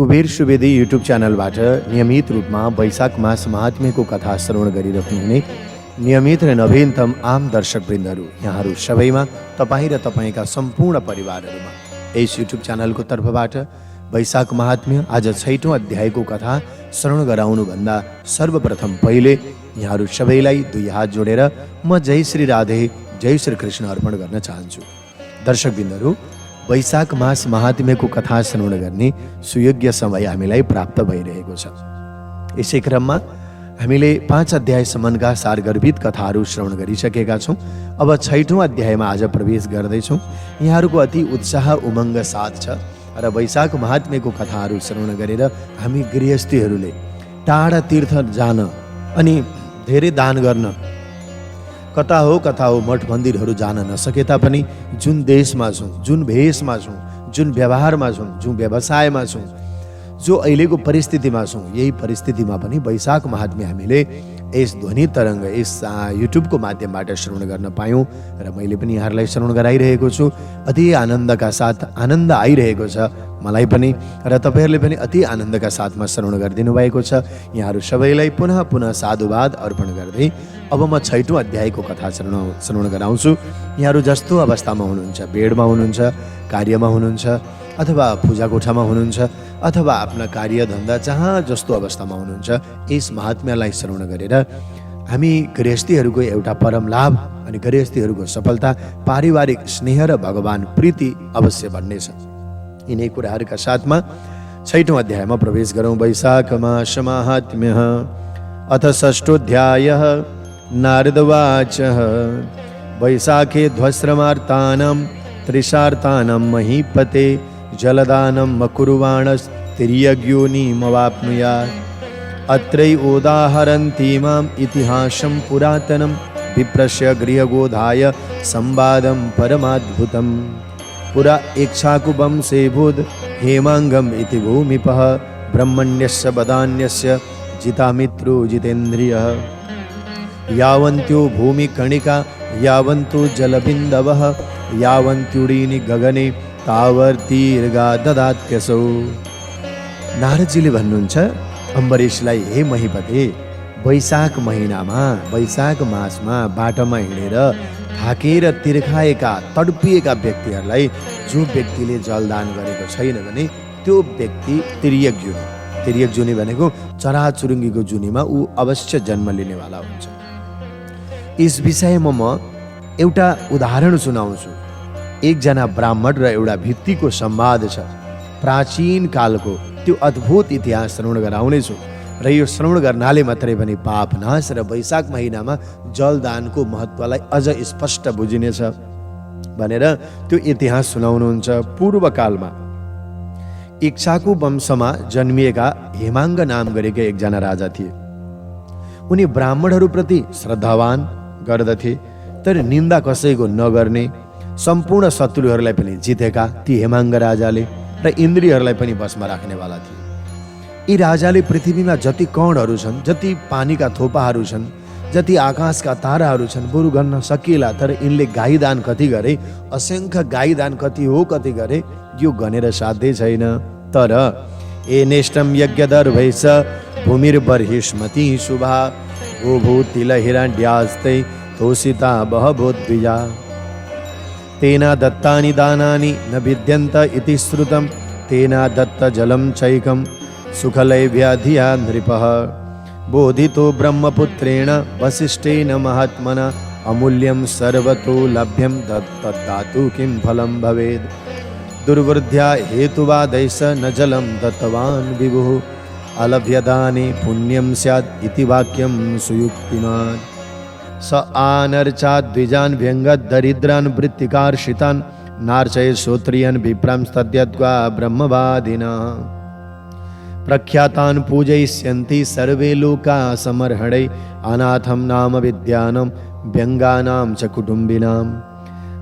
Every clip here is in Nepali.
कुबेर सुवेदी युट्युब च्यानलबाट नियमित रूपमा वैशाख मास महात्म्यको कथा श्रवण गरिरहनुहुने नियमित र नवीनतम आम दर्शकवृन्दहरू यहाँहरू सबैमा तपाईँ र तपाईँका सम्पूर्ण परिवारहरूमा यस युट्युब च्यानलको तर्फबाट वैशाख महात्म्य आज 6औं अध्यायको कथा श्रवण गराउनुभन्दा सर्वप्रथम पहिले यहाँहरू सबैलाई दुई हात जोडेर म जय श्री राधे जय श्री कृष्ण अर्पण गर्न चाहन्छु। दर्शकवृन्दहरू, वैशाख मास महात्म्यको कथा श्रवण गर्ने सुयोग्य समय हामीलाई प्राप्त भइरहेको छ। यसै क्रममा हामीले 5 अध्यायसम्मका सारगर्भित कथाहरू श्रवण गरिसकेका छौँ। अब 6औं अध्यायमा आज प्रवेश गर्दैछौँ। यहाँहरूको अति उत्साह उमङ्ग साथ छ र वैशाख महात्म्यको कथाहरू श्रवण गरेर हामी गृहस्थीहरूले टाढा तीर्थ जान अनि धेरै दान गर्न कता हो मठ मन्दिरहरू जान नसके तापनि जुन देशमा छौँ, जुन भेषमा छौँ, जुन व्यवहारमा छौँ, जुन व्यवसायमा छौँ, जो अहिलेको परिस्थितिमा छौँ, यही परिस्थितिमा पनि वैशाख महात्म्य हामीले यस ध्वनि तरङ्ग यस युट्युबको माध्यमबाट श्रवण गर्न पायौँ र मैले पनि यहाँहरूलाई श्रवण गराइरहेको छु। अति आनन्दका साथ आनन्द आइरहेको छ मलाई पनि र तपाईँहरूले पनि अति आनन्दका साथमा श्रवण गरिदिनु भएको छ। यहाँहरू सबैलाई पुनः पुनः साधुवाद अर्पण गर्दै अब म 6औं अध्यायको कथा श्रवण गराउँछु। यहाँहरू जस्तो अवस्थामा हुनुहुन्छ, बेडमा हुनुहुन्छ, कार्यमा हुनुहुन्छ, अथवा पूजा कोठामा हुनुहुन्छ, अथवा आफ्ना कार्यधन्दा जहाँ जस्तो अवस्थामा हुनुहुन्छ, यस महात्म्यलाई श्रवण गरेर हामी गृहस्थीहरूको एउटा परम लाभ अनि गृहस्थीहरूको सफलता, पारिवारिक स्नेह र भगवान प्रीति अवश्य बन्नेछ। यिनै कुराहरूका साथमा 6औं अध्यायमा प्रवेश गरौँ। वैशाख मास महात्म्य अथ 6ोऽध्यायः। नारदवाचः वैशाखे ध्वस्रमार्तानां त्रिशार्तानां महीपते जलदानं मकुर्वाणस्तिर्यज्ञोनिमवाप्नुयात्। अत्रैवोदाहरन्तीमाम् इतिहासं पुरातनं विप्रस्य गृहगोधाय संवादं परमाद्भुतम्। पुरा इक्ष्वाकुवंशेभूद् हेमाङ्गम् इति भूमिपः ब्रह्मण्यस्य वदान्यस्य जितामित्रो जितेन्द्रियः। यावन्त्यो भूमिकणिका यावन्तो जलबिन्दवः यावन्त्युडीनि गगने तावर्तीर्गा ददात्यसौ। नारदजीले भन्नुहुन्छ अम्बरीशलाई, हे महीपते, वैशाख महिनामा वैशाख मासमा बाटोमा हिँडेर थाकेर तिर्खाएका तडपिएका व्यक्तिहरूलाई जो व्यक्तिले जलदान गरेको छैन भने त्यो व्यक्ति तिर्यक जुनी भनेको चराचुरुङ्गीको जुनीमा ऊ अवश्य जन्म लिनेवाला हुन्छ। यस विषयमा म एउटा उदाहरण सुनाउँछु। एकजना ब्राह्मण र एउटा भित्तीको संवाद छ। प्राचीन कालको त्यो अद्भुत इतिहास श्रवण गराउनेछु र यो श्रवण गर्नाले मात्रै पनि पाप नाश र वैशाख महिनामा जलदानको महत्त्वलाई अझ स्पष्ट बुझिनेछ भनेर त्यो इतिहास सुनाउनुहुन्छ। पूर्वकालमा इक्ष्वाकु वंशमा जन्मिएका हेमाङ्ग नाम गरेका एकजना राजा थिए। उनी ब्राह्मणहरूप्रति श्रद्धावान गर्दथे, तर निन्दा कसैको नगर्ने, सम्पूर्ण शत्रुहरूलाई पनि जितेका ती हेमाङ्ग राजाले र इन्द्रियहरूलाई पनि बसमा राख्नेवाला थिए। यी राजाले पृथ्वीमा जति कणहरू छन्, जति पानीका थोपाहरू छन्, जति आकाशका ताराहरू छन् बरु गर्न सकिएला, तर यिनले गाईदान कति गरे, असङ्ख्य गाईदान कति हो कति गरे, यो गनेर साध्य छैन। तर एनेष्टम यज्ञदर्भैष भूमिर्बर्हिष्मति शुभा गोभूतिलहिरण्ड्यास्ते तोषिता बहवोद्विजा। तेना दत्तानि दानानि न विद्यन्त इति श्रुतं तेना दत्त जलं चैकं सुखलैव्याधिया नृपः। बोधितो ब्रह्मपुत्रेण वसिष्ठेन महात्मना अमूल्यं सर्वतो लभ्यं तद्दातु किं फलं भवेत्। दुर्वृद्ध्या हेतुवादैष न जलं दत्तवान् विभुः अलभ्यदाने पुण्यं स्यात् इति वाक्यं सुयुक्तिमान्। स आनर्चात् द्विजान् व्यङ्गत् दरिद्रान् वृत्तिकार्षितान् नार्चय श्रोत्रियान् विप्रांस्तद्यद्वा ब्रह्मवादिनः। प्रख्यातान् पूजयिष्यन्ति सर्वे लोका समर्हणै अनाथं नाम विद्यानं व्यङ्गानां च कुटुम्बिनाम्।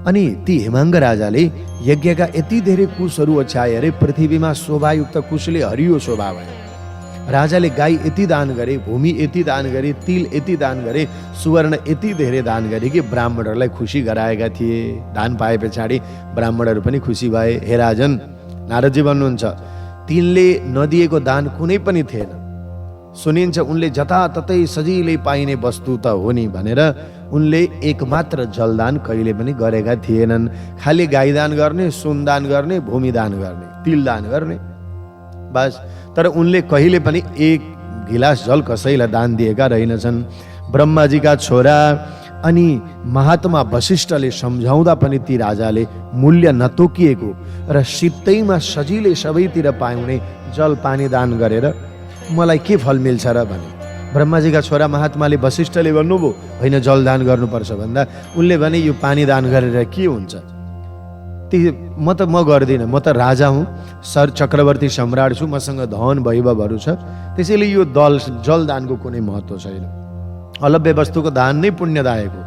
अनि ती हेमाङ्ग राजाले यज्ञका यति धेरै कुशहरू ओछ्याए अरे पृथ्वीमा शोभायुक्त कुशले हरियो शोभा भयो। राजाले गाई यति दान गरे, भूमि यति दान गरे, तिल यति दान गरे, सुवर्ण यति धेरै दान गरे कि ब्राह्मणहरूलाई खुसी गराएका थिए। दान पाए पछाडि ब्राह्मणहरू पनि खुसी भए। हे राजन, नारदजी भन्नुहुन्छ तिनले नदिएको दान कुनै पनि थिएन। सुनिन्छ उनले जताततै सजिलै पाइने वस्तु त हो नि भनेर उनले एकमात्र जलदान कहिले पनि गरेका थिएनन्। खालि गाईदान गर्ने, सुनदान गर्ने, भूमिदान गर्ने, तिलदान गर्ने, बस। तर उनले कहिले पनि एक गिलास जल कसैलाई दान दिएका रहेनछन्। ब्रह्माजीका छोरा अनि महात्मा वशिष्ठले सम्झाउँदा पनि ती राजाले मूल्य नतोकिएको र सित्तैमा सजिलै सबैतिर पाउने जल पानी दान गरेर मलाई के फल मिल्छ र भने ब्रह्माजीका छोरा महात्माले वशिष्ठले भन्नुभयो होइन जलदान गर्नुपर्छ भन्दा उनले भने यो पानी दान गरेर के हुन्छ, म गर्दिनँ, म त राजा हुँ, सर चक्रवर्ती सम्राट छु, मसँग धन वैभवहरू छ, त्यसैले यो जलदानको कुनै महत्त्व छैन। अलभ्य वस्तुको दान नै पुण्यदायक हो।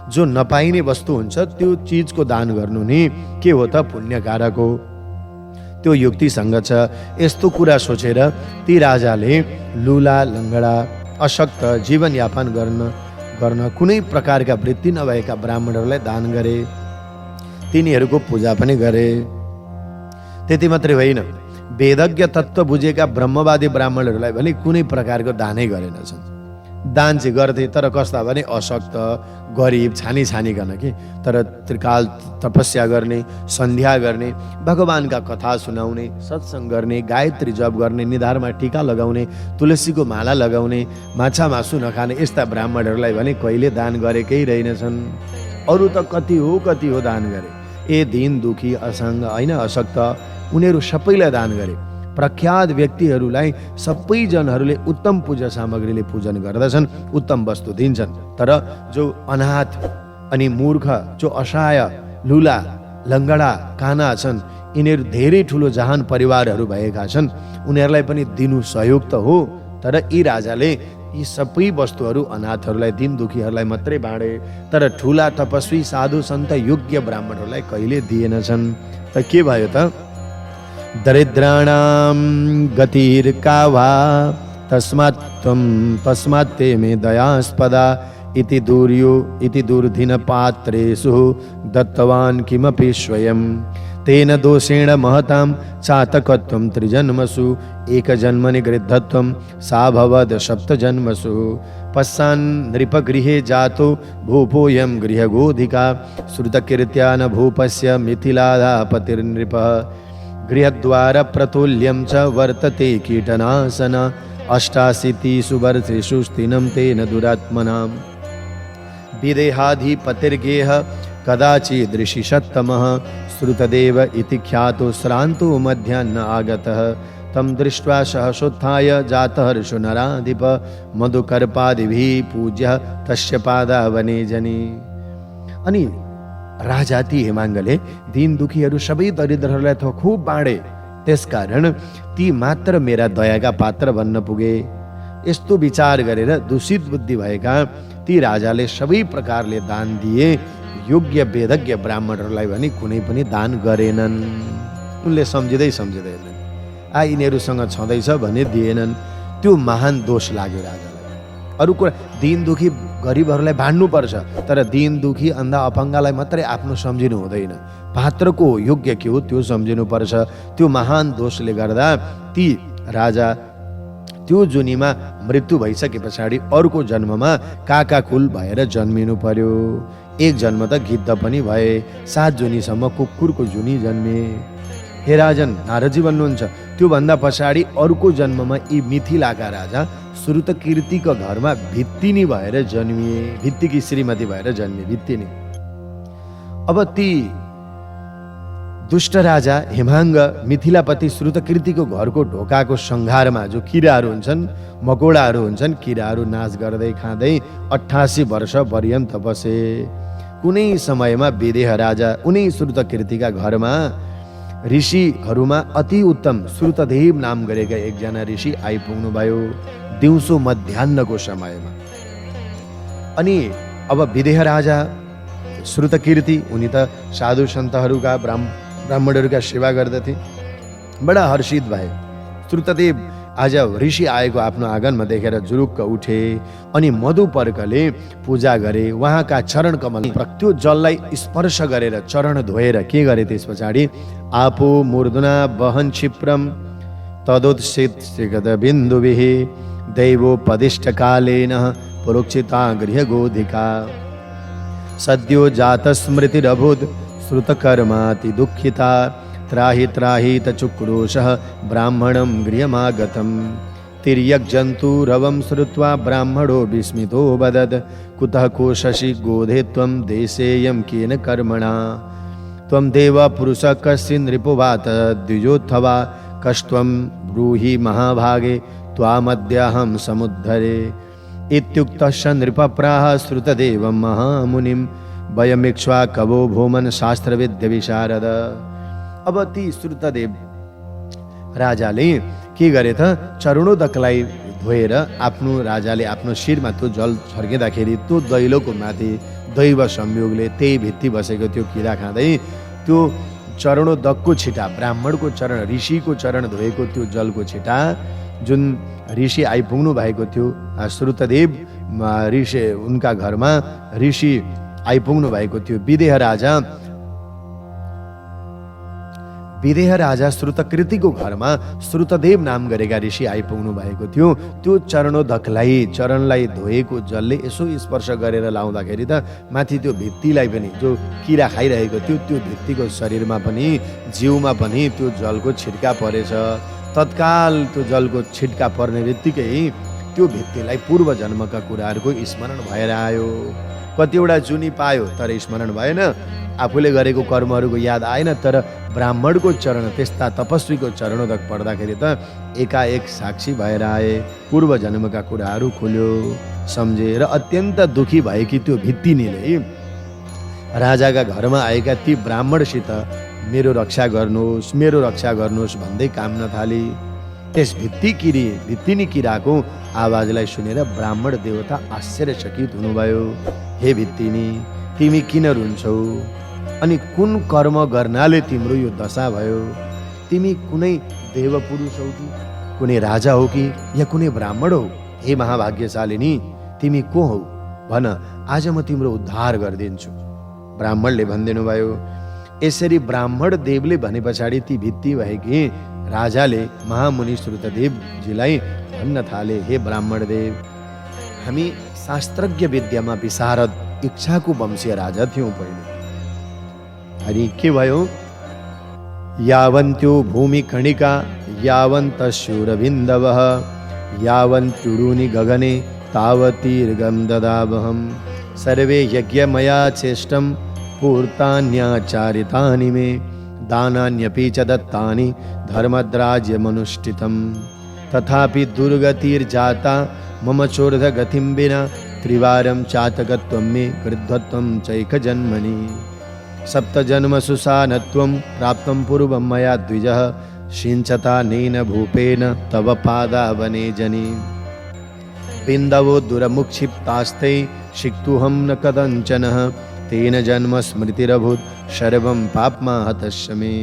जो नपाइने वस्तु हुन्छ त्यो चिजको दान गर्नु नि के हो त पुण्यकारक हो। त्यो युक्तिसँग छ। यस्तो कुरा सोचेर ती राजाले लुला लङ्गडा अशक्त जीवनयापन गर्न कुनै प्रकारका वृत्ति नभएका ब्राह्मणहरूलाई दान गरे, तिनीहरूको पूजा पनि गरे। त्यति मात्रै होइन, वेदज्ञ तत्त्व बुझेका ब्रह्मवादी ब्राह्मणहरूलाई भने कुनै प्रकारको दानै गरेनछन्। दान चाहिँ गर्थे तर कस्ता भने अशक्त गरिब छानिकन कि, तर त्रिकाल तपस्या गर्ने, सन्ध्या गर्ने, भगवानका कथा सुनाउने, सत्सङ्ग गर्ने, गायत्री जप गर्ने, निधारमा टीका लगाउने, तुलसीको माला लगाउने, माछा मासु नखाने यस्ता ब्राह्मणहरूलाई भने कहिले दान गरेकै रहेनछन्। अरू त कति हो दान गरे। ए दीन दुखी असङ्ग होइन अशक्त उनीहरू सबैलाई दान गरे। प्रख्यात व्यक्तिहरूलाई सबैजनहरूले उत्तम पूजा सामग्रीले पूजन गर्दछन्, उत्तम वस्तु दिन्छन्। तर जो अनाथ अनि मूर्ख, जो असहाय, लुला लङ्गडा काना छन्, यिनीहरू धेरै ठुलो जहान परिवारहरू भएका छन्, उनीहरूलाई पनि दिनु सहयोग त हो। तर यी राजाले यी सबै वस्तुहरू अनाथहरूलाई, दीन दुखीहरूलाई मात्रै बाँडे, तर ठुला तपस्वी साधु सन्त योग्य ब्राह्मणहरूलाई कहिले दिएनछन्। त के भयो त? दरिद्राणां गतिर्का वा तस्मात् ते मे दयास्पदा इति दूर्धिन पात्रेषु दत्तवान् किमपि स्वयं तेन दोषेण महतां चातकत्वं त्रिजन्मसु एकजन्मनि गृद्धत्वं साभवद सप्तजन्मसु पश्चान् नृपगृहे जातो भूपोऽयं गृहगोधिका श्रुतकीर्त्या न भूपस्य मिथिलाधापतिर्नृपः गृहद्वार प्रतुल्यं च वर्तते कीटनाशन अष्टाशीतिषु वर्षेषु स्थिनं तेन दुरात्मनां विदेहाधिपतिर्गेह कदाचिदृषि सत्तमः श्रुतदेव इति ख्यातो श्रान्तो मध्याह्न आगतः तं दृष्ट्वा सहसोत्थाय जातः हर्षो नराधिप मधुकर्पादिभिः पूज्यः तस्य पादावने जनि। अनि राजा ती हेमाङ्गले दीन दुखीहरू सबै दरिद्रहरूलाई त खुब बाँडे, त्यसकारण ती मात्र मेरा दयाका पात्र बन्न पुगे। यस्तो विचार गरेर दूषित बुद्धि भएका ती राजाले सबै प्रकारले दान दिए, योग्य वेदज्ञ ब्राह्मणहरूलाई भने कुनै पनि दान गरेनन्। उनले सम्झिँदैनन्, यिनीहरूसँग छँदैछ भने दिएनन्। त्यो महान दोष लाग्यो राजालाई। अरू कुरा दीन दुखी गरिबहरूलाई बाँड्नुपर्छ, तर दीन दुखी अन्धा अपाङ्गलाई मात्रै आफ्नो सम्झिनु हुँदैन। पात्रको योग्य के हो त्यो सम्झिनुपर्छ। त्यो महान दोषले गर्दा ती राजा त्यो जुनीमा मृत्यु भइसके पछाडि अर्को जन्ममा काकाकुल भएर जन्मिनु पर्यो। एक जन्म त गिद्ध पनि भए, 7 जुनीसम्म कुकुरको जुनी जन्मे। हे राजन, नारदजी भन्नुहुन्छ त्योभन्दा पछाडि अर्को जन्ममा यी मिथिलाका राजा श्रुतकीर्तिको घरमा भित्तिनी भएर जन्मिए, भित्तिकी श्रीमती भएर जन्मिए, भित्तिनी। अब ती दुष्ट राजा हेमाङ्ग मिथिलापति श्रुतकीर्तिको घरको ढोकाको सङ्घारमा जो किराहरू हुन्छन्, मकोडाहरू हुन्छन्, किराहरू नाच गर्दै खाँदै 88 वर्ष पर्यन्त बसे। कुनै समयमा विदेह राजा उनै श्रुतकीर्तिका घरमा ऋषिहरूमा अति उत्तम श्रुतदेव नाम गरेका एकजना ऋषि आइपुग्नु भयो दिउँसो मध्याह्नको समयमा। अनि अब विदेह राजा श्रुतकीर्ति उनी त साधु सन्तहरूका ब्राह्मणहरूका सेवा गर्दथे, बडा हर्षित भए। श्रुतदेव आज ऋषि आएको आफ्नो आँगनमा देखेर जुरुक्क उठे अनि मधुपर्कले पूजा गरे। उहाँका चरण कमल त्यो जललाई स्पर्श गरेर चरण धोएर के गरे त्यस पछाडि आपो मूर्धना वहन क्षिप्रम तदुत्सितबिन्दुभिः दैवोपदिष्टकालेन प्रोक्षिता गृहगोधिका सद्यो जातस्मृतिरभूत् श्रुतकर्माति दुःखिता त्राहि त्राहीत चुक्रोशः ब्राह्मणं गृहमागतम् तिर्यक्जन्तुरवं श्रुत्वा ब्राह्मणो विस्मितो वदत् कुतः कोशसि गोधे त्वं देशेयं केन कर्मणा त्वं देवपुरुषः कस्य नृपोवात द्विजोत्थवा कस्त्वं ब्रूहि महाभागे त्वामद्याहं समुद्धरे इत्युक्तश्च नृपप्राह श्रुतदेवं महामुनिं वयमिक्ष्वाकवो भूमन् शास्त्रविद्यविशारद। अब ती श्रुतदेव राजाले के गरे त चरणोदकलाई धोएर आफ्नो राजाले आफ्नो शिरमा त्यो जल छर्किँदाखेरि त्यो दैलोको माथि दैव संयोगले त्यही भित्ती बसेको त्यो किरा खाँदै त्यो चरणोदकको छिटा ब्राह्मणको चरण ऋषिको चरण धोएको त्यो जलको छिटा जुन ऋषि आइपुग्नु भएको थियो श्रुतदेव ऋषि उनका घरमा ऋषि आइपुग्नु भएको थियो। विदेह राजा श्रुतकृतिको घरमा श्रुतदेव नाम गरेका ऋषि आइपुग्नु भएको थियो। त्यो चरणलाई धोएको जलले यसो स्पर्श गरेर लाउँदाखेरि त माथि त्यो भित्तीलाई पनि जो किरा खाइरहेको थियो त्यो भित्तीको शरीरमा पनि जिउमा पनि त्यो जलको छिट्का परेछ। तत्काल त्यो जलको छिट्का पर्ने बित्तिकै त्यो भित्तीलाई पूर्व जन्मका कुराहरूको स्मरण भएर आयो। कतिवटा जुनी पायो तर स्मरण भएन, आफूले गरेको कर्महरूको याद आएन। तर ब्राह्मणको चरण त्यस्ता तपस्वीको चरणोदक पर्दाखेरि त एकाएक साक्षी भएर आए, पूर्व जन्मका कुराहरू खुल्यो सम्झे र अत्यन्त दुखी भएकी त्यो भित्तिनीले राजाका घरमा आएका ती ब्राह्मणसित मेरो रक्षा गर्नुहोस् भन्दै काम्न थाली। त्यस भित्तिनी किराको आवाजलाई सुनेर ब्राह्मण देवता आश्चर्यचकित हुनुभयो। हे भित्तिनी, तिमी किन रुन्छौ? अनि कुन कर्म गर्नाले तिम्रो यो दशा भयो? तिमी कुनै देवपुरुष हौ कि कुनै राजा हो कि या कुनै ब्राह्मण हौ? हे महाभाग्यशालिनी, तिमी को हौ? भन, आज म तिम्रो उद्धार गरिदिन्छु। ब्राह्मणले भनिदिनु भयो। यसरी ब्राह्मण देवले भने पछाडि ती भित्ती भएकी राजाले महामुनि श्रुतदेवजीलाई भन्न थाले, हे ब्राह्मण देव, हामी शास्त्रज्ञ विद्यामा विशारद इच्छाको वंशीय राजा थियौँ पहिले। अनि के भयो? यावन्त्यो भूमि कणिका यावन्तशूरबिन्दवः यावन्त्युरूनि गगने तावतीर्गं ददावहम् सर्वे यज्ञमया चेष्टं पूर्तान्याचारितानि मे दानान्यपि च दत्तानि धर्मद्राज्यमनुष्ठितम् तथापि दुर्गतिर्जाता मम चोर्धगतिं विना त्रिवारं चातकत्वं मे कृद्धत्वं चैकजन्मनि सप्तजन्मसु सानत्वं प्राप्तं पूर्वं मया द्विजः सिञ्चता नेन भूपेन तव पादावने जनि बिन्दवो दुरमुक्षिप्तास्ते सिक्तुहं न कदञ्चनः तेन जन्म स्मृतिरभूत् सर्वं पाप्मा हतस्य मे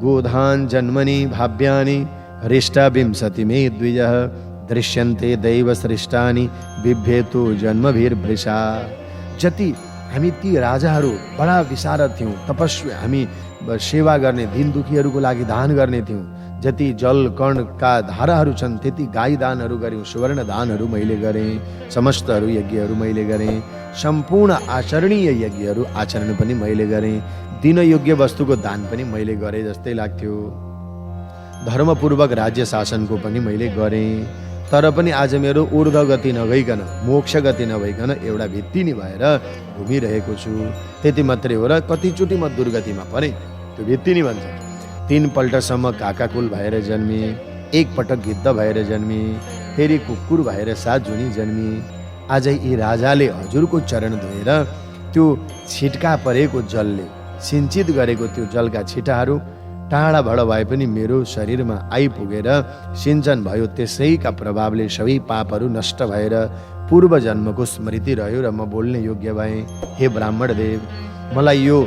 गोधान् जन्मनि भाव्यानि हृष्टा विंशति मे द्विजः दृश्यन्ते दैव सृष्टानि बिभ्येतु जन्मभिर्भृशा। जति हामी ती राजाहरू बडा विशारद थियौँ, तपस्वी, हामी सेवा गर्ने, दीन दुखीहरूको लागि दान गर्ने थियौँ। जति जल कर्णका धाराहरू छन् त्यति गाई दानहरू गऱ्यौँ, सुवर्ण दानहरू मैले गरेँ, समस्तहरू यज्ञहरू मैले गरेँ, सम्पूर्ण आचरणीय यज्ञहरू आचरण पनि मैले गरेँ, दिनयोग्य वस्तुको दान पनि मैले गरेँ जस्तै लाग्थ्यो, धर्मपूर्वक राज्य शासनको पनि मैले गरेँ। तर पनि आज मेरो ऊर्ध्व गति नगइकन, मोक्ष गति नभइकन एउटा भित्तिनी भएर घुमिरहेको छु। त्यति मात्रै हो र कतिचोटि म दुर्गतिमा परेँ। त्यो भित्तिनी भन्छ। 3 पल्टसम्म काकाकुल भएर जन्मिए, 1 पटक गिद्ध भएर जन्मिए, फेरि कुकुर भएर 7 जुनी जन्मिए। आज यी राजाले हजुरको चरण धोएर त्यो छिटका परेको जलले सिञ्चित गरेको त्यो जलका छिटाहरू टाढाबाट भए पनि मेरो शरीरमा आइपुगेर सिञ्चन भयो। त्यसैका प्रभावले सबै पापहरू नष्ट भएर पूर्व जन्मको स्मृति रह्यो र म बोल्ने योग्य भएँ। हे ब्राह्मण देव, मलाई यो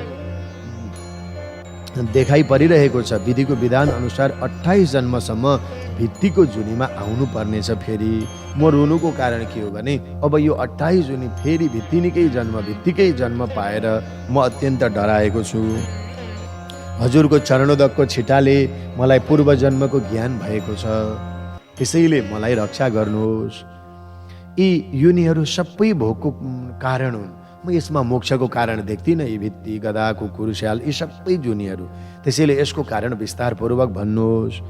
देखाइ परिरहेको छ, विधिको विधान अनुसार 28 जन्मसम्म भित्तीको जुनीमा आउनु पर्नेछ। फेरि म रुनुको कारण के हो भने अब यो 28 जुनी फेरि भित्तिकै जन्म पाएर म अत्यन्त डराएको छु। हजुरको चरणोदकको छिटाले मलाई पूर्व जन्मको ज्ञान भएको छ, त्यसैले मलाई रक्षा गर्नुहोस्। यी योनिहरू सबै भोगको कारण हुन्। म यसमा मोक्षको कारण देख्दिनँ। यी भित्ति, गदा, कुकुर, स्याल यी सबै योनिहरू, त्यसैले यसको कारण विस्तारपूर्वक भन्नुहोस्।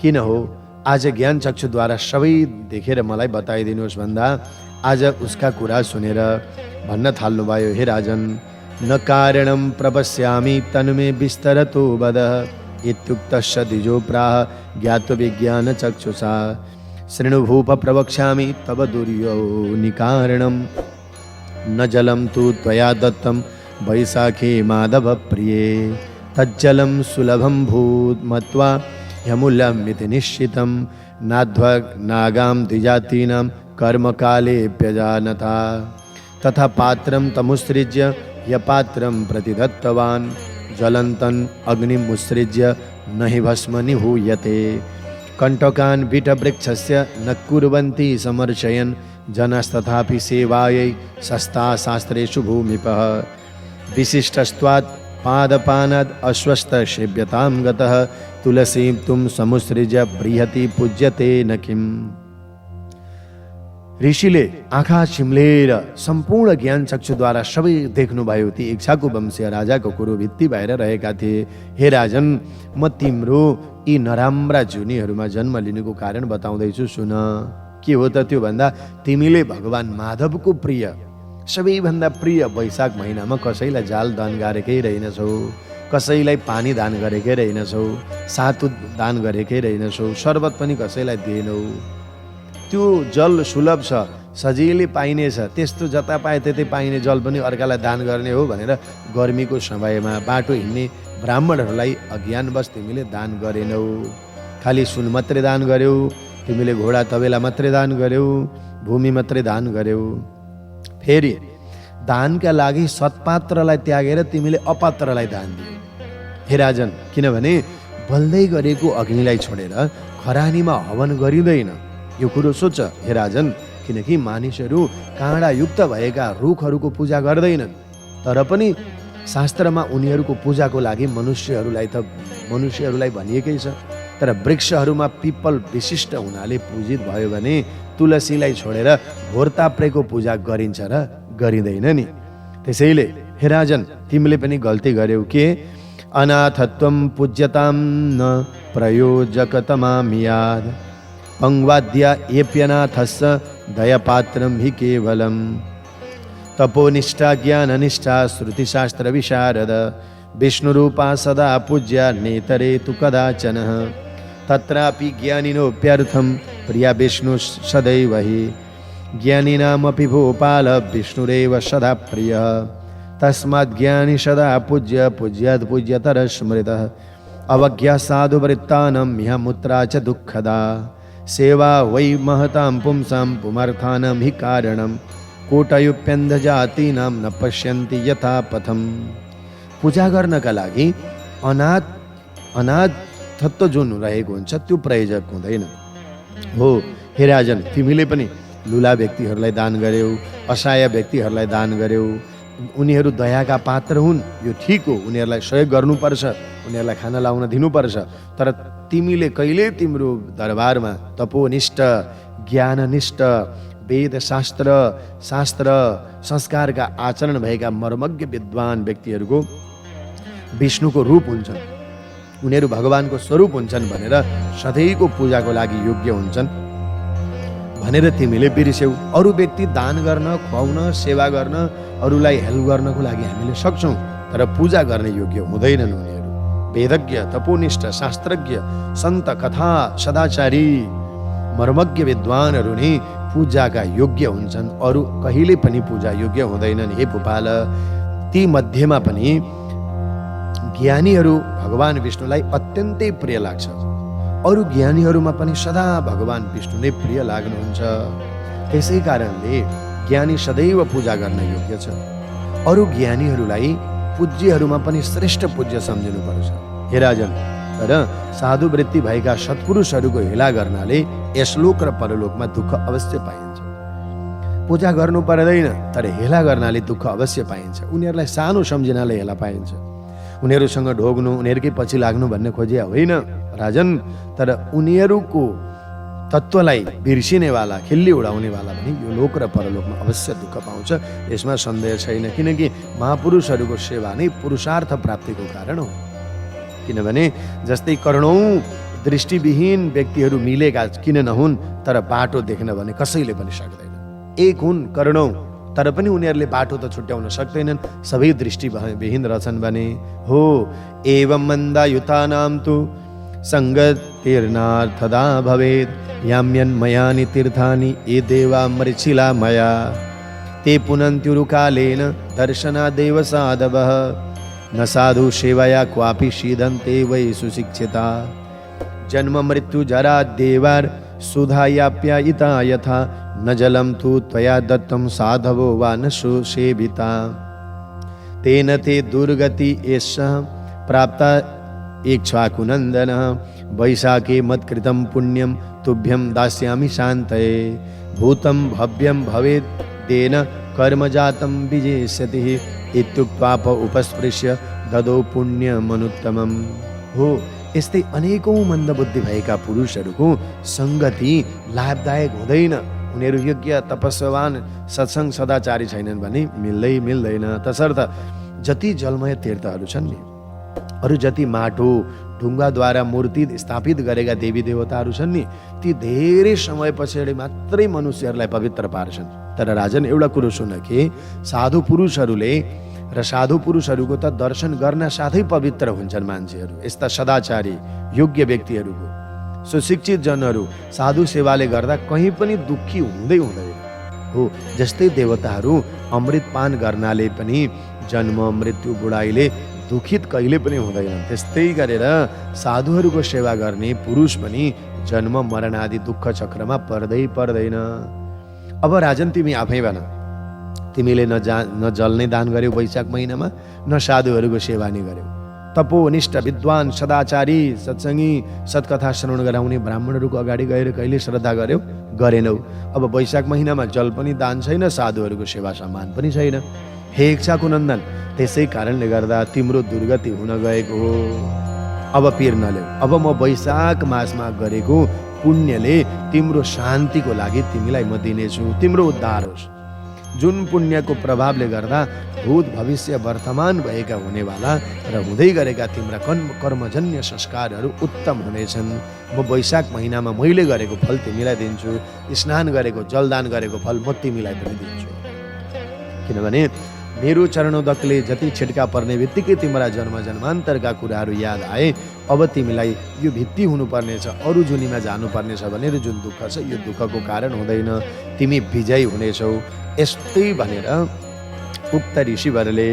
किन हो आज ज्ञान चक्षुद्वारा सबै देखेर मलाई बताइदिनुहोस् भन्दा आज उसका कुरा सुनेर भन्न थाल्नुभयो, हे राजन, न कारणं प्रपश्यामि तन्मे विस्तरतो वद इत्युक्तस्य द्विजो प्राह ज्ञातविज्ञानचक्षुषा शृणुभूप प्रवक्ष्यामि तव दुर्योनिकारणं न जलं तु त्वया दत्तं वैशाखे माधव प्रिये तज्जलं सुलभं भूत् मत्वा ह्यमूल्यमिति निश्चितं नागां द्विजातीनां कर्मकालेऽप्यजानता तथा पात्रं तमुत्सृज्य यपात्रं प्रतिदत्तवान् ज्वलन्तम् अग्निमुत्सृज्य न हि भस्म निहूयते कण्टकान् बीटवृक्षस्य न कुर्वन्ति समर्चयन् जनस्तथापि सेवायै सस्ता शास्त्रेषु भूमिपः विशिष्टस्त्वात् पादपानाद् अस्वस्थसेव्यतां गतः तुलसीं तुम समुत्सृज्य बृहति पूज्यते न किम्। ऋषिले आँखा चिम्लेर सम्पूर्ण ज्ञान चक्षुद्वारा सबै देख्नुभयो। ती इच्छाको वंशीय राजाको कुरो भित्ति भएर रहेका थिए। हे राजन, म तिम्रो यी नराम्रा जुनीहरूमा जन्म लिनुको कारण बताउँदैछु, सुन। के हो त त्यो भन्दा तिमीले भगवान माधवको प्रिय, सबैभन्दा प्रिय वैशाख महिनामा कसैलाई जाल दान गरेकै रहेनछौ, कसैलाई पानी दान गरेकै रहेनछौ, सातु दान गरेकै रहेनछौ, शरबत पनि कसैलाई दिएनौ। त्यो जल सुलभ छ, सजिलै पाइनेछ, त्यस्तो जता पाए त्यतै पाइने जल पनि अर्कालाई दान गर्ने हो भनेर गर्मीको समयमा बाटो हिँड्ने ब्राह्मणहरूलाई अज्ञानवश तिमीले दान गरेनौ। खालि सुन मात्रै दान गर्यौ, तिमीले घोडा तबेला मात्रै दान गर्यौ, भूमि मात्रै दान गर्यौ। फेरि दानका लागि सत्पात्रलाई त्यागेर तिमीले अपात्रलाई दान दियौ। हे राजन, किनभने बल्दै गरेको अग्निलाई छोडेर खरानीमा हवन गरिँदैन। यो कुरो सोच हे राजन, किनकि मानिसहरू काँडायुक्त भएका रुखहरूको पूजा गर्दैनन्, तर पनि शास्त्रमा उनीहरूको पूजाको लागि मनुष्यहरूलाई भनिएकै छ। तर वृक्षहरूमा पिपल विशिष्ट हुनाले पूजित भयो भने तुलसीलाई छोडेर घोरताप्रेको पूजा गरिन्छ र गरिँदैन नि। त्यसैले हे राजन, तिमीले पनि गल्ती गर्यौ। के अनाथत्वं पूज्यतां न प्रयोजकतमामियाद पंगवाद्या एप्यनाथस्य दयापात्रं हि केवलम् तपोनिष्ठा ज्ञाननिष्ठा श्रुतिशास्त्र विशारद विष्णुरूपा सदा पूज्या नेतरे तु कदाचन तत्रापि ज्ञानिनोऽप्यर्थं प्रिया विष्णु सदैव हि ज्ञानिनामपि भोपाल विष्णुरेव सदा प्रियः तस्मात् ज्ञानी सदा पूज्य पूज्यात् पूज्यतर स्मृतः अवज्ञा साधुवृत्तानं इह मुत्रा च दुःखदा सेवा वै महतां पुंसां पुमर्थानं हि कारणं कोटयुप्यन्धजातीनां न पश्यन्ति यथा पथम। पूजा गर्नका लागि अनाथत्व जुन रहेको हुन्छ त्यो प्रयोजक हुँदैन हो। हे राजन, तिमीले पनि लुला व्यक्तिहरूलाई दान गर्यौ, असहाय व्यक्तिहरूलाई दान गर्यौ। उनीहरू दयाका पात्र हुन्, यो ठिक हो, उनीहरूलाई सहयोग गर्नुपर्छ, उनीहरूलाई खाना लाउन दिनुपर्छ। तर तिमीले कहिले तिम्रो दरबारमा तपोनिष्ठ ज्ञाननिष्ठ वेद शास्त्र संस्कारका आचरण भएका मर्मज्ञ विद्वान व्यक्तिहरूको विष्णुको रूप हुन्छन्, उनीहरू भगवानको स्वरूप हुन्छन् भनेर सधैँको पूजाको लागि योग्य हुन्छन् भनेर तिमीले बिर्स्यौ। अरू व्यक्ति दान गर्न, खुवाउन, सेवा गर्न, अरूलाई हेल्प गर्नको लागि हामीले सक्छौँ, तर पूजा गर्ने योग्य हुँदैनन् उनीहरू। वेदज्ञ, तपोनिष्ठ, शास्त्रज्ञ, सन्त, कथा, सदाचारी, मर्मज्ञ विद्वानहरू नै पूजाका योग्य हुन्छन्, अरू कहिले पनि पूजा योग्य हुँदैनन्। हे भूपाल, ती मध्येमा पनि ज्ञानीहरू भगवान विष्णुलाई अत्यन्तै प्रिय लाग्छ। अरू ज्ञानीहरूमा पनि सदा भगवान विष्णु नै प्रिय लाग्नुहुन्छ। त्यसै कारणले ज्ञानी सदैव पूजा गर्न योग्य छ। अरू ज्ञानीहरूलाई पूज्यहरूमा पनि श्रेष्ठ पूज्य सम्झिनुपर्छ। हे राजन, तर साधुवृत्ति भएका सत्पुरुषहरूको हेला गर्नाले यसलोक र परलोकमा दुःख अवश्य पाइन्छ। पूजा गर्नु पर्दैन, तर हेला गर्नाले दुःख अवश्य पाइन्छ। उनीहरूलाई सानो सम्झिनाले हेला पाइन्छ। उनीहरूसँग ढोग्नु, उनीहरूकै पछि लाग्नु भन्ने खोजिया होइन राजन। तर उनीहरूको तत्त्वलाई बिर्सिनेवाला, खिल्ली उडाउनेवाला भने यो लोक र परलोकमा अवश्य दुःख पाउँछ, यसमा सन्देह छैन। किनकि महापुरुषहरूको सेवा नै पुरुषार्थ प्राप्तिको कारण हो। किनभने जस्तै करोडौँ दृष्टिविहीन व्यक्तिहरू मिलेका किन नहुन्, तर बाटो देख्न भने कसैले पनि सक्दैन। एक हुन् करोडौँ, तर पनि उनीहरूले बाटो त छुट्याउन सक्दैनन्, सबै दृष्टिविहीन रहेछन् भने हो। एवं मन्दायुतानां तु सङ्गतिर्नार्थदा भवेत् याम्यन्मयानि तीर्थानि ये देवा मरीचिला मया ते पुनन्त्युरुकालेन दर्शनादेव साधवः न साधु सेवया क्वापि सीदन्ते वै सुशिक्षिता जन्म मृत्यु जरा देवार सुधायाप्यायिता यथा न जलं तु त्वया दत्तं साधवो वा न सुसेविता तेन ते दुर्गति एषः प्राप्ता इक्ष्वाकुनन्दनः वैशाखे मत्कृतं पुण्यं तुभ्यं दास्यामि शान्तये भूतं भव्यं भवेत् तेन कर्मजातं विजेष्यति इत्युक्त्वाप उपस्पृश्य ददौ पुण्यमनुत्तमं। हो, यस्तै अनेकौं मन्दबुद्धि भएका पुरुषहरूको सङ्गति लाभदायक हुँदैन। उनीहरू योग्य तपस्वान सत्सङ्ग सदाचारी छैनन् भने मिल्दैन। तसर्थ जति जलमय तीर्थहरू छन् नि, अरू जति माटो ढुङ्गाद्वारा मूर्ति स्थापित गरेका देवी देवताहरू छन् नि, ती धेरै समय पछाडि मात्रै मनुष्यहरूलाई पवित्र पार्छन्। तर राजन एउटा कुरो सुन कि साधु पुरुषहरूले र साधु पुरुषहरूको त दर्शन गर्न साथै पवित्र हुन्छन् मान्छेहरू। यस्ता सदाचारी योग्य व्यक्तिहरूको, सुशिक्षित जनहरू साधु सेवाले गर्दा कहीँ पनि दुःखी हुँदैन हो। जस्तै देवताहरू अमृत पान गर्नाले पनि जन्म मृत्यु बुढाइले दुखित कहिले पनि हुँदैनन्, त्यस्तै गरेर साधुहरूको सेवा गर्ने पुरुष पनि जन्म मरण आदि दुःख चक्रमा पर्दैन। अब राजन तिमी आफै भन, तिमीले न जल्ने दान गर्यौ वैशाख महिनामा, न साधुहरूको सेवा नै गर्यौ। तपोनिष्ठ विद्वान सदाचारी सत्सङ्गी सत्कथा श्रवण गराउने ब्राह्मणहरूको अगाडि गएर कहिले श्रद्धा गर्यौ? गरेनौ। अब वैशाख महिनामा जल पनि दान छैन, साधुहरूको सेवा सम्मान पनि छैन। हे इच्छाको नन्दन, त्यसै कारणले गर्दा तिम्रो दुर्गति हुन गएको हो। अब पिर नल्याऊ। अब म वैशाख मासमा गरेको पुण्यले तिम्रो शान्तिको लागि तिमीलाई म दिनेछु, तिम्रो उद्धार होस्। जुन पुण्यको प्रभावले गर्दा भूत भविष्य वर्तमान भएका हुनेवाला र हुँदै गरेका तिम्रा कर्मजन्य संस्कारहरू उत्तम हुनेछन्। म वैशाख महिनामा मैले गरेको फल तिमीलाई दिन्छु, स्नान गरेको जलदान गरेको फल म तिमीलाई पनि दिन्छु। किनभने मेरो चरणोदकले जति छिटका पर्ने बित्तिकै तिम्रा जन्म जन्मान्तरका कुराहरू याद आए। अब तिमीलाई यो भित्ति हुनुपर्नेछ, अरू जुनीमा जानुपर्नेछ भनेर जुन दुःख छ यो दुःखको कारण हुँदैन, तिमी विजयी हुनेछौ। यस्तै भनेर उक्त ऋषिवरले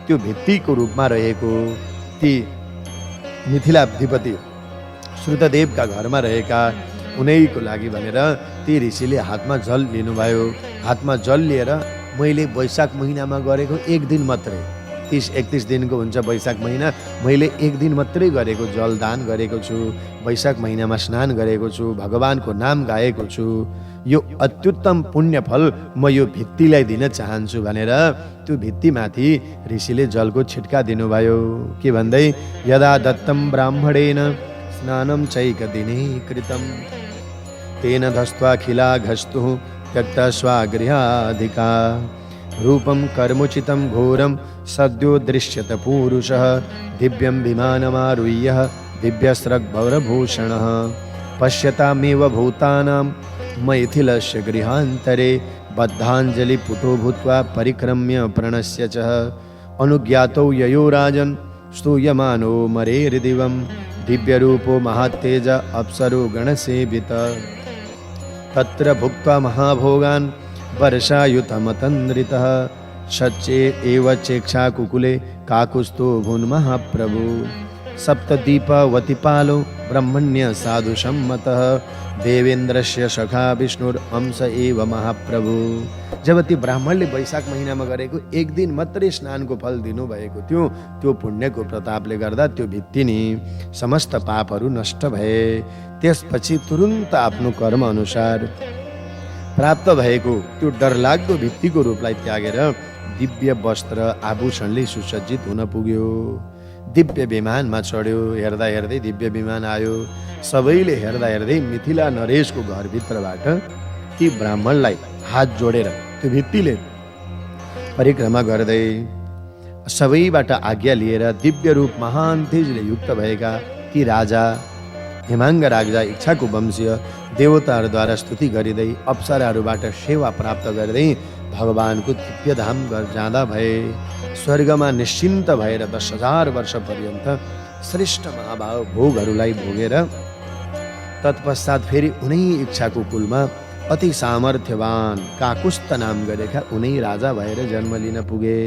त्यो भित्तिको रूपमा रहेको ती मिथिलाधिपति श्रुतदेवका घरमा रहेका उनैको लागि भनेर ती ऋषिले हातमा जल लिनुभयो। हातमा जल लिएर मैले वैशाख महिनामा गरेको एक दिन मात्रै, 30-31 दिनको हुन्छ वैशाख महिना, मैले एक दिन मात्रै गरेको जलदान गरेको छु, वैशाख महिनामा स्नान गरेको छु, भगवानको नाम गाएको छु, यो अत्युत्तम पुण्य फल म यो भित्तिलाई दिन चाहन्छु भनेर त्यो भित्तिमाथि ऋषिले जलको छिट्का दिनुभयो। के भन्दै, यदा दत्तम ब्राह्मणेन स्नानं चैक दिने कृतम तेन धस्त्वा खिला घस्तु त्यक्ता स्वागृहाधिका रूपं कर्मुचितं घोरं सद्यो दृश्यत पुरुषः दिव्यं विमानमारुह्य दिव्यस्रग्भवरभूषणः पश्यतामेव भूतानां मैथिलस्य गृहान्तरे बद्धाञ्जलिपुटो भूत्वा परिक्रम्य प्रणश्य च अनुज्ञातौ ययो राजन् स्तूयमानो मरेर्दिवं दिव्यरूपो महात्तेज अप्सरो गणसेवित तत्र भुक्त्वा महाभोगान् वर्षायुतमतन्द्रितः शच्ये एव चेक्षाकुकुले काकुस्थो भून्महाप्रभु सप्तदीपवतिपालो ब्रह्मण्य साधु सम्मतः देवेन्द्रस्य सखा विष्णुर्अंश एव महाप्रभु। जब ती ब्राह्मणले वैशाख महिनामा गरेको एक दिन मात्रै स्नानको फल दिनुभएको थियो, त्यो पुण्यको प्रतापले गर्दा त्यो भित्ति नि समस्त पापहरू नष्ट भए। त्यसपछि तुरुन्त आफ्नो कर्म अनुसार प्राप्त भएको त्यो डरलाग्दो भित्तिको रूपलाई त्यागेर दिव्य वस्त्र आभूषणले सुसज्जित हुन पुग्यो। दिव्य विमानमा चढ्यो। हेर्दा हेर्दै दिव्य विमान आयो। सबैले हेर्दा हेर्दै मिथिला नरेशको घरभित्रबाट ती ब्राह्मणलाई हात जोडेर त्यो भित्तिले परिक्रमा गर्दै सबैबाट आज्ञा लिएर दिव्य रूप महान तेजले युक्त भएका ती राजा हेमाङ्ग राजा इच्छाको वंशीय देवताहरूद्वारा स्तुति गरिँदै अप्सराहरूबाट सेवा प्राप्त गर्दै भगवानको दिव्य धाम जाँदा भए स्वर्गमा निश्चिन्त भएर 10,000 वर्ष पर्यन्त श्रेष्ठ महाभाव भोगहरूलाई भोगेर तत्पश्चात फेरि उनै इच्छाको कुलमा अति सामर्थ्यवान काकुस्थ नाम गरेका उनै राजा भएर जन्म लिन पुगे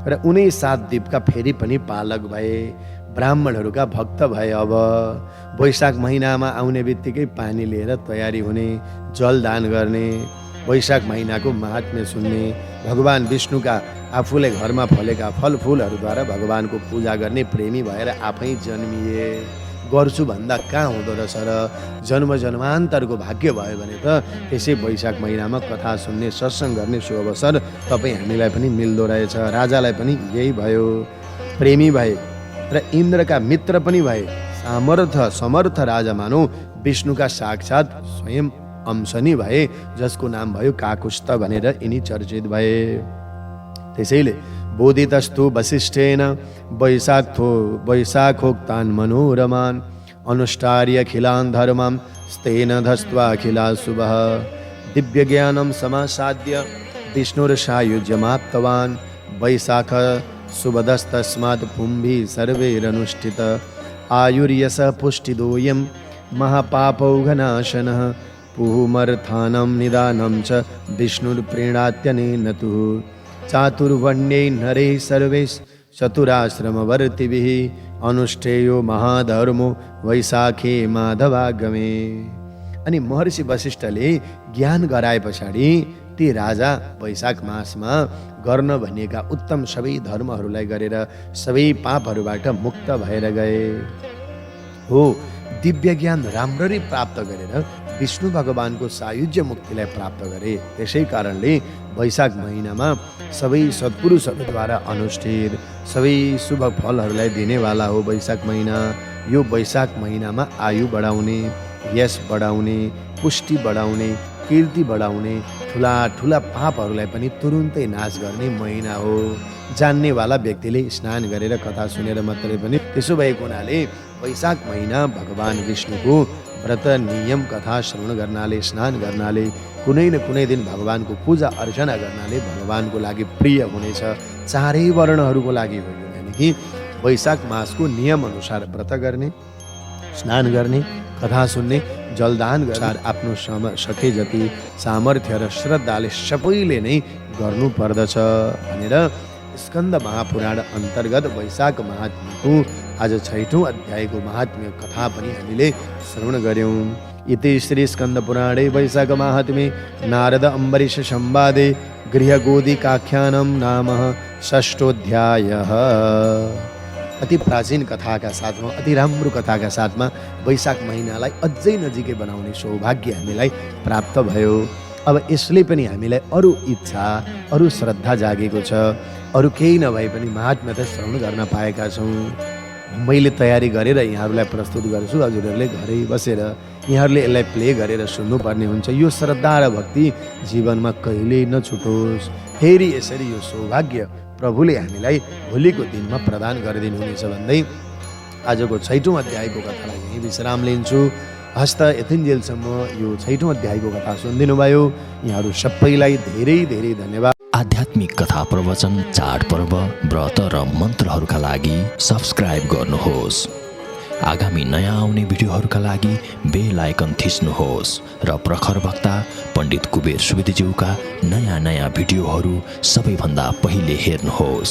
र उनै 7 द्वीपका फेरि पनि पालक भए, ब्राह्मणहरूका भक्त भए। अब वैशाख महिनामा आउने बित्तिकै पानी लिएर तयारी हुने, जलदान गर्ने, वैशाख महिनाको महात्म्य सुन्ने, भगवान विष्णुका आफूले घरमा फलेका फलफुलहरूद्वारा भगवानको पूजा गर्ने प्रेमी भएर आफै जन्मिए। गर्छु भन्दा कहाँ हुँदो रहेछ र जन्म जन्मान्तरको भाग्य भयो भने त त्यसै वैशाख महिनामा कथा सुन्ने, सत्सङ्ग गर्ने सो अवसर तपाईँ हामीलाई पनि मिल्दो रहेछ। राजालाई पनि यही भयो, प्रेमी भए र इन्द्रका मित्र पनि भए, समर्थ राजा मानौ विष्णुका साक्षात स्वयं अंश नै भए, जसको नाम भयो काकुस्थ भनेर यिनी चर्चित भए। त्यसैले बोधितस्तु वसिष्ठेन वैशाखोक्तान् मनोरमान् अनुष्ठार्य खिलान् धर्मां स्तेन धस्त्वा खिला शुभः दिव्य ज्ञानं समासाद्य विष्णुर्सायुज्यमाप्तवान् वैशाख शुभदस्तस्मात् पुंभि सर्वैरनुष्ठित आयुर्यश पुष्टिदोयं महापापौघनाशनः पुहुमर्थानं निदानं च विष्णुर्प्रीणात्यनेन तु चातुर्वर्ण्यै नरै सर्वे चतुराश्रमवर्तिभिः अनुष्ठेयो महाधर्मो वैशाखे माधवागमे। अनि महर्षि वशिष्ठले ज्ञान गराए पछाडि ती राजा वैशाख मासमा गर्न भनिएका उत्तम सबै धर्महरूलाई गरेर सबै पापहरूबाट मुक्त भएर गए। हो, दिव्य ज्ञान राम्ररी प्राप्त गरेर विष्णु भगवानको सायुज्य मुक्तिलाई प्राप्त गरे। त्यसै कारणले वैशाख महिनामा सबै सत्पुरुषहरूद्वारा अनुष्ठित सबै शुभ फलहरूलाई दिनेवाला हो वैशाख महिना। यो वैशाख महिनामा आयु बढाउने, यश बढाउने, पुष्टि बढाउने, कीर्ति बढाउने, ठुला ठुला पापहरूलाई पनि तुरुन्तै नाश गर्ने महिना हो। जान्नेवाला व्यक्तिले स्नान गरेर कथा सुनेर मात्रै पनि, त्यसो भएको हुनाले वैशाख महिना भगवान विष्णुको व्रत नियम कथा श्रवण गर्नाले, स्नान गर्नाले, कुनै न कुनै दिन भगवानको पूजा अर्चना गर्नाले भगवानको लागि प्रिय हुनेछ। चारै वर्णहरूको लागि हो, यानि कि वैशाख मासको नियम अनुसार व्रत गर्ने, स्नान गर्ने, कथा सुन्ने, जलदान अनुसार आफ्नो सके जति सामर्थ्य र श्रद्धाले सबैले नै गर्नु पर्दछ भनेर स्कन्द महापुराण अन्तर्गत वैशाख महात्म्यको आज 6औं अध्यायको महात्म्य कथा पनि हामीले श्रवण गर्यौं। इति श्री स्कन्द पुराणे वैशाख महात्म्ये नारद अम्बरीश संवादे गृहगोदिकाख्यानं नाम 6ठोऽध्यायः। अति प्राचीन कथाका साथमा, अति राम्रो कथाका साथमा वैशाख महिनालाई अझै नजिकै बनाउने सौभाग्य हामीलाई प्राप्त भयो। अब यसले पनि हामीलाई अरू इच्छा, अरू श्रद्धा जागेको छ। अरू केही नभए पनि महात्म्य त श्रवण गर्न पाएका छौँ। मैले तयारी गरेर यहाँहरूलाई प्रस्तुत गर्छु, हजुरहरूले घरै बसेर यहाँहरूले यसलाई प्ले गरेर सुन्नुपर्ने हुन्छ। यो श्रद्धा र भक्ति जीवनमा कहिल्यै नछुटोस्। फेरि यसरी यो सौभाग्य प्रभुले हामीलाई भोलिको दिनमा प्रदान गरिदिनुहुनेछ भन्दै आजको 6औं अध्यायको कथालाई यहीँ विश्राम लिन्छु। हस्त यतिन्जेलसम्म यो 6औं अध्यायको कथा सुनिदिनु भयो, यहाँहरू सबैलाई धेरै धेरै धन्यवाद। आध्यात्मिक कथा प्रवचन, चाडपर्व, व्रत र मन्त्रहरूका लागि सब्स्क्राइब गर्नुहोस्। आगामी नयाँ आउने भिडियोहरूका लागि बेल आइकन थिच्नुहोस् र प्रखर वक्ता पण्डित कुबेर सुवेदीज्यूका नयाँ भिडियोहरू सबैभन्दा पहिले हेर्नुहोस्।